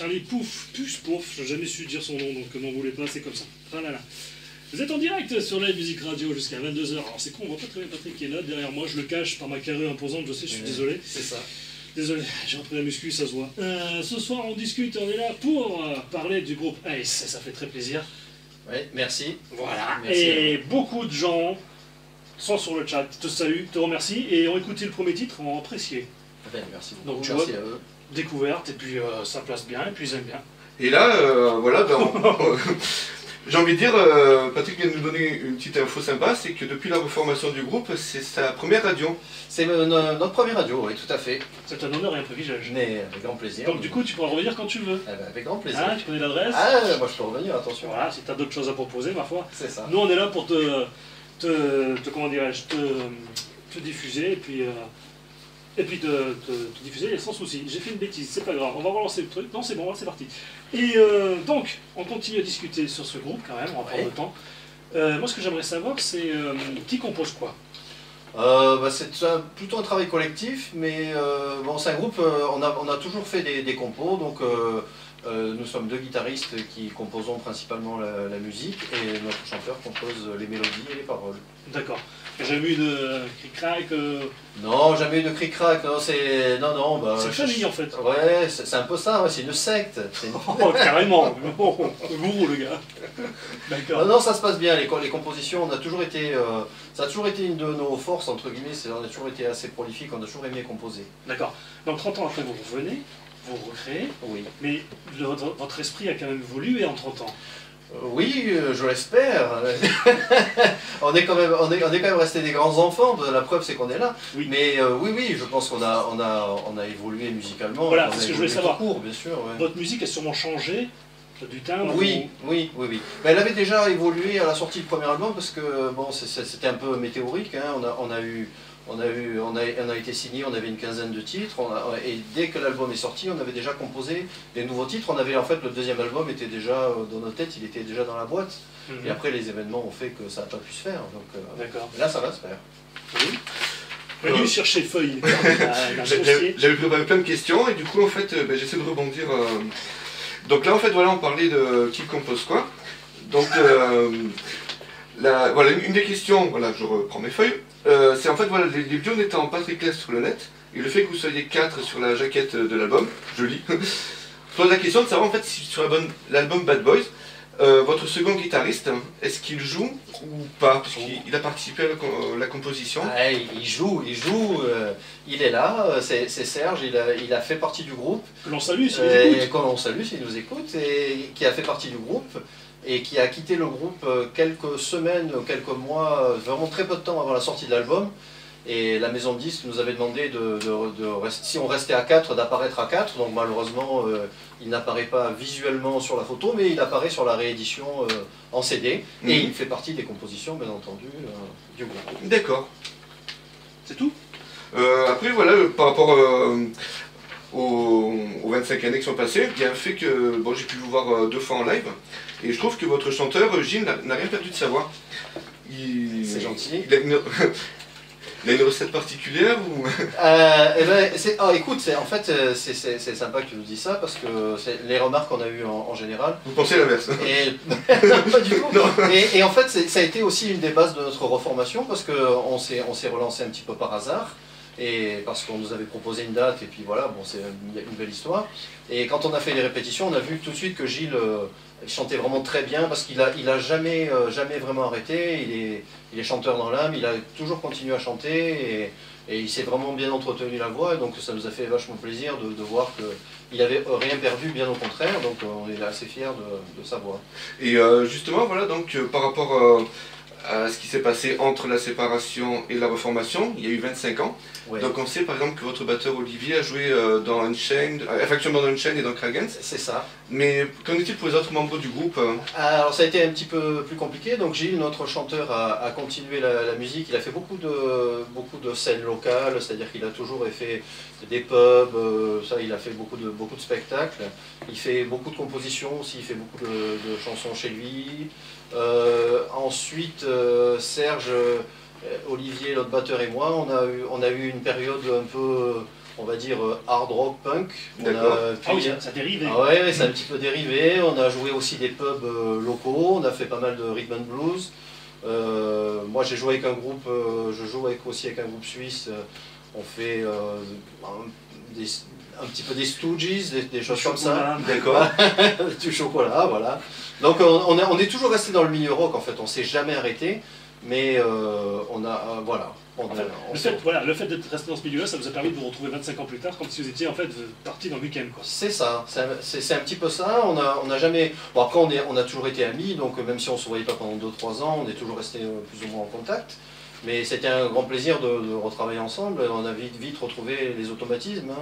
Charlie Pouf, Puce Pouf, je n'ai jamais su dire son nom, donc n'en voulez pas, c'est comme ça. Ah là là. Vous êtes en direct sur Live Music Radio jusqu'à 22h. Alors c'est con, on voit pas très bien Patrick qui est là derrière moi, je le cache par ma carrure imposante, je sais, je suis désolé. C'est ça. Désolé, j'ai repris la muscu, ça se voit. Ce soir on discute, on est là pour parler du groupe Ace, ça fait très plaisir. Oui, merci. Voilà, merci et beaucoup de gens sont sur le chat, te saluent, te remercient et ont écouté le premier titre, ont apprécié. Ben, merci beaucoup. Donc tu merci vois, à eux. Découverte, et puis ça place bien, et puis ils aiment bien. Et là, voilà, j'ai envie de dire, Patrick vient de nous donner une petite info sympa, c'est que depuis la reformation du groupe, c'est sa première radio. C'est notre première radio, oui, tout à fait. C'est un honneur et un privilège. Mais avec grand plaisir. Donc du coup, tu pourras revenir quand tu veux. Eh ben, avec grand plaisir. Ah, tu connais l'adresse? Ah, moi je peux revenir, attention. Voilà, si tu as d'autres choses à proposer, ma foi. C'est ça. Nous, on est là pour comment dirais-je, te diffuser, et puis te diffuser sans souci. J'ai fait une bêtise, c'est pas grave, on va relancer le truc. Non, c'est bon, c'est parti. Et donc, on continue à discuter sur ce groupe quand même, on va prendre le temps. Moi, ce que j'aimerais savoir, c'est qui compose quoi? C'est plutôt un travail collectif, mais bon, c'est un groupe, on a toujours fait des compos, donc nous sommes deux guitaristes qui composons principalement la musique, et notre chanteur compose les mélodies et les paroles. D'accord. Jamais eu de cric-crac Non, jamais eu de cric-crac, non, c'est... Non, bah... C'est une famille en fait. Ouais, c'est un peu ça, ouais, c'est une secte. Oh, carrément. Le gourou, le gars. D'accord. Non, ça se passe bien, les compositions, on a toujours été... ça a toujours été une de nos forces, entre guillemets, on a toujours été assez prolifique, on a toujours aimé composer. D'accord. Donc 30 ans après, vous revenez, vous recréez. Oui. Mais votre esprit a quand même évolué en 30 ans. Oui, je l'espère. on est quand même resté des grands enfants. La preuve, c'est qu'on est là. Oui. Mais oui, je pense qu'on a évolué musicalement. Voilà, c'est ce que je voulais savoir. Court, bien sûr. Ouais. Votre musique a sûrement changé du timbre. Oui. Mais elle avait déjà évolué à la sortie du premier album parce que bon, c'était un peu météorique. Hein. On a été signé, on avait une quinzaine de titres, et dès que l'album est sorti, on avait déjà composé des nouveaux titres. En fait, le deuxième album était déjà dans nos têtes, il était déjà dans la boîte. Et après, les événements ont fait que ça n'a pas pu se faire. Donc là, ça va se faire. Oui. Venu chercher feuille. J'avais préparé plein de questions, et du coup, en fait, j'essaie de rebondir. Donc là, en fait, voilà, on parlait de qui compose quoi. Donc, voilà, une des questions, voilà, je reprends mes feuilles. C'est en fait, voilà, les vidéos n'étant pas très claires sur le net, et le fait que vous soyez 4 sur la jaquette de l'album, je lis, pose la question de savoir en fait si sur l'album Bad Boys, votre second guitariste, est-ce qu'il joue ou pas? Parce qu'il a participé à la composition. Ah, il joue, il est là, c'est Serge, il a fait partie du groupe. Que l'on salue s'il nous écoute. Que l'on salue s'il nous écoute, et qui a fait partie du groupe. Et qui a quitté le groupe quelques semaines, quelques mois, vraiment très peu de temps avant la sortie de l'album. Et la maison de disques nous avait demandé, si on restait à 4, d'apparaître à 4. Donc malheureusement, il n'apparaît pas visuellement sur la photo, mais il apparaît sur la réédition en CD. Et il fait partie des compositions, bien entendu, du groupe. D'accord. C'est tout. Après, voilà, par rapport aux 25 années qui sont passées, il y a un fait que bon, j'ai pu vous voir 2 fois en live. Et je trouve que votre chanteur, Gilles, n'a rien perdu de sa voix. C'est gentil. Il a une recette particulière ou... écoute, en fait, c'est sympa que tu nous dis ça, parce que c'est les remarques qu'on a eues en général. Vous pensez l'inverse? Non, pas du tout. Et en fait, ça a été aussi une des bases de notre reformation, parce qu'on s'est relancé un petit peu par hasard. Et parce qu'on nous avait proposé une date, et puis voilà, bon, c'est une belle histoire. Et quand on a fait les répétitions, on a vu tout de suite que Gilles chantait vraiment très bien, parce qu'il a jamais vraiment arrêté. Il est chanteur dans l'âme, il a toujours continué à chanter, et il s'est vraiment bien entretenu la voix, et donc ça nous a fait vachement plaisir de voir qu'il n'avait rien perdu, bien au contraire, donc on est assez fiers de sa voix. Et justement, voilà, donc par rapport à ce qui s'est passé entre la séparation et la reformation, il y a eu 25 ans. Ouais. Donc on sait par exemple que votre batteur Olivier a joué dans Unchained, actuellement dans Unchained et dans Kragens. C'est ça. Mais qu'en est-il pour les autres membres du groupe? Alors ça a été un petit peu plus compliqué. Donc Gilles, notre chanteur, a continué la musique. Il a fait beaucoup de scènes locales, c'est-à-dire qu'il a toujours fait des pubs, il a fait beaucoup de spectacles. Il fait beaucoup de compositions aussi, il fait beaucoup de chansons chez lui. Ensuite, Serge, Olivier, l'autre batteur et moi, on a eu une période un peu... on va dire, hard rock punk. D'accord. Ah oui, ça dérive. Ah ouais, c'est un petit peu dérivé. On a joué aussi des pubs locaux, on a fait pas mal de rhythm and blues. Moi j'ai joué avec un groupe, je joue aussi avec un groupe suisse. On fait un petit peu des Stooges, des choses comme ça. D'accord. Du chocolat, voilà. Donc on est toujours resté dans le milieu rock en fait, on s'est jamais arrêté, mais on a, voilà. Le fait d'être resté dans ce milieu-là, ça vous a permis de vous retrouver 25 ans plus tard, comme si vous étiez en fait parti dans le week-end, quoi. C'est ça, c'est un petit peu ça. On a jamais. Bon, après, on a toujours été amis, donc même si on ne se voyait pas pendant 2-3 ans, on est toujours resté plus ou moins en contact. Mais c'était un grand plaisir de retravailler ensemble. On a vite retrouvé les automatismes.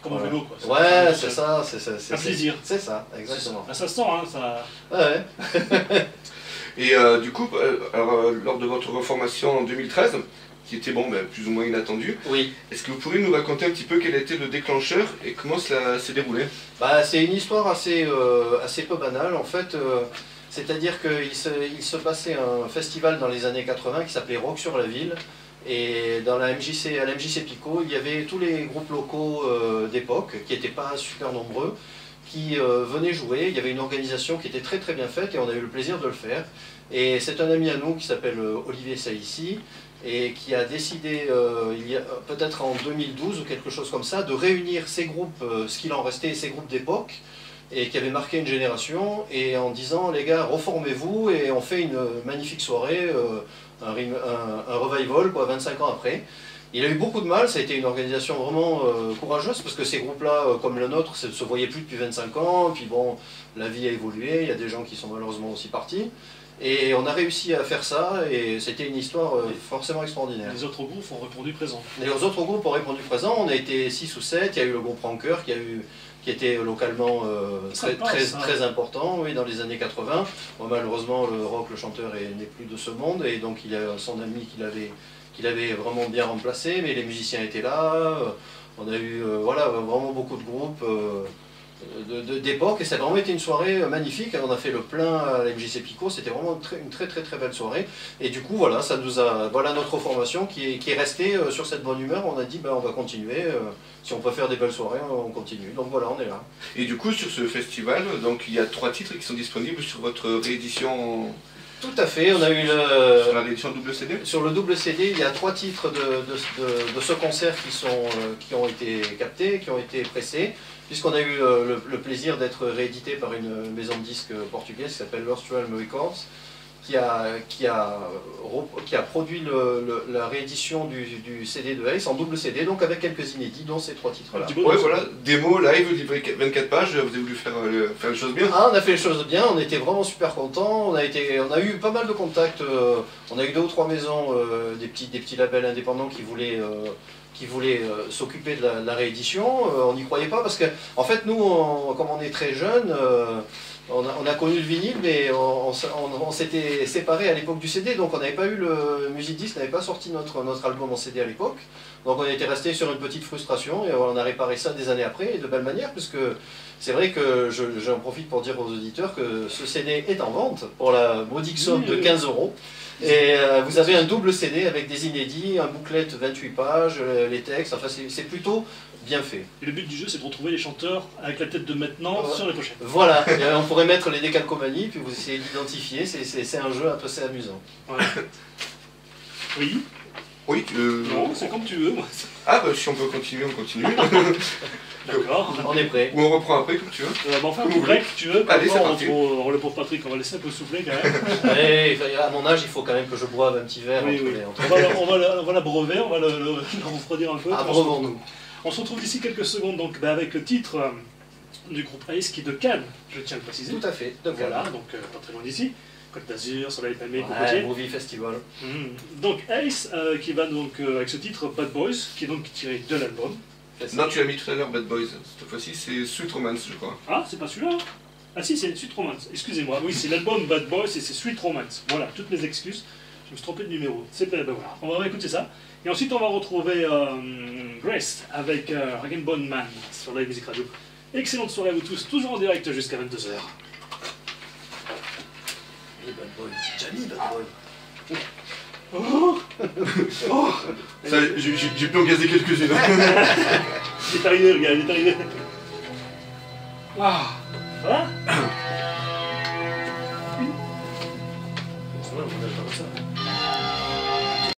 Comme un vélo, quoi. Ouais, c'est ça. Un plaisir. C'est ça, exactement. Ça se sent, hein, ça. Ouais. Et du coup, lors de votre reformation en 2013, qui était bon, plus ou moins inattendu, oui. Est-ce que vous pourriez nous raconter un petit peu quel était le déclencheur et comment cela s'est déroulé? C'est une histoire assez peu banale en fait. C'est-à-dire qu'il se passait un festival dans les années 80 qui s'appelait Rock sur la ville. Et à la MJC Pico, il y avait tous les groupes locaux d'époque, qui n'étaient pas super nombreux, qui venaient jouer. Il y avait une organisation qui était très très bien faite et on a eu le plaisir de le faire. Et c'est un ami à nous qui s'appelle Olivier Saïssi et qui a décidé, il y a peut-être en 2012 ou quelque chose comme ça, de réunir ces groupes, ce qu'il en restait, ces groupes d'époque, et qui avait marqué une génération, et en disant les gars, reformez-vous et on fait une magnifique soirée, un revival quoi, 25 ans après. Il a eu beaucoup de mal, ça a été une organisation vraiment courageuse, parce que ces groupes-là, comme le nôtre, ne se voyaient plus depuis 25 ans, et puis bon, la vie a évolué, il y a des gens qui sont malheureusement aussi partis, et on a réussi à faire ça, et c'était une histoire forcément extraordinaire. Les autres groupes ont répondu présent. Les autres groupes ont répondu présent, on a été 6 ou 7, il y a eu le groupe Rancœur qui était localement très important, oui, dans les années 80. Bon, malheureusement, le rock, le chanteur n'est plus de ce monde, et donc il a son ami qu'il avait vraiment bien remplacé, mais les musiciens étaient là. On a eu voilà, vraiment beaucoup de groupes d'époque, et ça a vraiment été une soirée magnifique. On a fait le plein à la MJC Pico, c'était vraiment une très belle soirée. Et du coup, voilà, voilà notre formation qui est restée sur cette bonne humeur. On a dit, on va continuer. Si on peut faire des belles soirées, on continue. Donc voilà, on est là. Et du coup, sur ce festival, donc il y a 3 titres qui sont disponibles sur votre réédition. Tout à fait, on a eu sur la réédition double CD. Sur le double CD, il y a 3 titres de ce concert qui ont été captés, qui ont été pressés, puisqu'on a eu le plaisir d'être réédité par une maison de disques portugaise qui s'appelle Lost Realm Records, qui a produit la réédition du CD de Ace en double CD, donc avec quelques inédits, dont ces 3 titres-là. Ouais, voilà, démo, live, livré 24 pages, vous avez voulu faire les choses bien. Ah, on a fait les choses bien, on était vraiment super contents, on a eu pas mal de contacts, on a eu 2 ou 3 maisons, des petits labels indépendants qui voulaient s'occuper de la réédition. On n'y croyait pas parce que, en fait, nous, comme on est très jeunes, on a connu le vinyle, mais on s'était séparés à l'époque du CD, donc on n'avait pas eu le Musicdisc, n'avait pas sorti notre album en CD à l'époque. Donc on était resté sur une petite frustration et on a réparé ça des années après, et de belle manière, puisque c'est vrai que j'en profite pour dire aux auditeurs que ce CD est en vente pour la modique somme de 15 €. Et vous avez un double CD avec des inédits, un booklet 28 pages, les textes, enfin c'est plutôt bien fait. Et le but du jeu, c'est de retrouver les chanteurs avec la tête de maintenant sur les pochettes. Voilà, et on pourrait mettre les décalcomanies, puis vous essayez d'identifier, c'est un jeu assez amusant. Ouais. Oui. Oui, non, c'est comme tu veux, moi. Ah, si on peut continuer, on continue. D'accord. On est prêt. Ou on reprend après, comme tu veux. Enfin, un petit break, tu veux. Allez, c'est parti. Le pauvre Patrick, on va laisser un peu souffler quand même. Allez, à mon âge, il faut quand même que je boive un petit verre. Oui, entre on va l'abreuver, on va le refroidir un peu. Abreuvons-nous. On se retrouve d'ici quelques secondes donc, avec le titre du groupe Ace qui est de Cannes, je tiens à le préciser. Tout à fait, de Cannes. Voilà, donc pas très loin d'ici. Côte d'Azur, Soleil Palmé, Cocotier. Movie Festival. Donc Ace qui va donc avec ce titre Bad Boys, qui est donc tiré de l'album. Non, tu as mis tout à l'heure Bad Boys. Cette fois-ci, c'est Sweet Romance, je crois. Ah, c'est pas celui-là? Ah si, c'est Sweet Romance. Excusez-moi. Oui, c'est l'album Bad Boys et c'est Sweet Romance. Voilà, toutes mes excuses. Je me suis trompé de numéro. Ben voilà, on va écouter ça. Et ensuite, on va retrouver Grace avec Rag & Bone Man sur la musique radio. Excellente soirée à vous tous, toujours en direct jusqu'à 22h. Et Bad Boy. Johnny Bad Boy. Oh. Oh. Ça, j'ai pu en gazer quelques-unes. Il est arrivé, regarde, il est arrivé. Ah. Voilà.